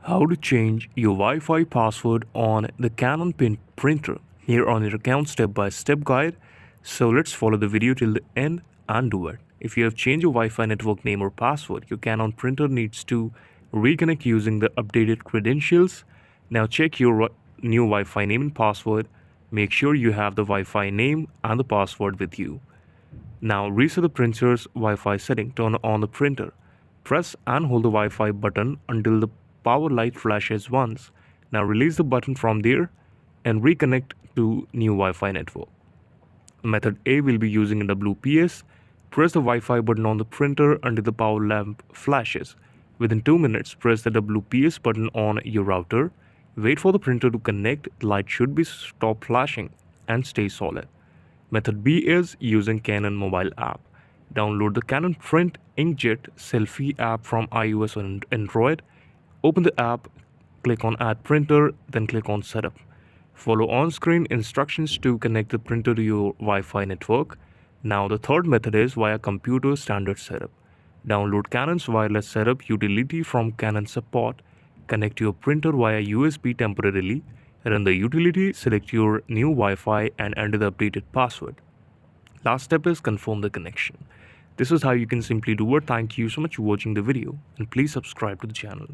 How to change your Wi-Fi password on the Canon printer. Here on your account step-by-step guide. So let's follow the video till the end and do it. If you have changed your Wi-Fi network name or password, your Canon printer needs to reconnect using the updated credentials. Now check your new Wi-Fi name and password. Make sure you have the Wi-Fi name and the password with you. Now reset the printer's Wi-Fi setting, turn on the printer. Press and hold the Wi-Fi button until the power light flashes once. Now release the button from there and reconnect to new Wi-Fi network. Method A will be using a WPS. Press the Wi-Fi button on the printer until the power lamp flashes. Within 2 minutes, press the WPS button on your router. Wait for the printer to connect, the light should be stop flashing and stay solid. Method B is using Canon mobile app. Download the Canon Print Inkjet Selfie app from iOS or Android. Open the app, click on Add Printer, then click on Setup. Follow on-screen instructions to connect the printer to your Wi-Fi network. Now the third method is via computer standard setup. Download Canon's wireless setup utility from Canon support. Connect your printer via USB temporarily. Run the utility, select your new Wi-Fi and enter the updated password. Last step is confirm the connection. This is how you can simply do it. Thank you so much for watching the video and please subscribe to the channel.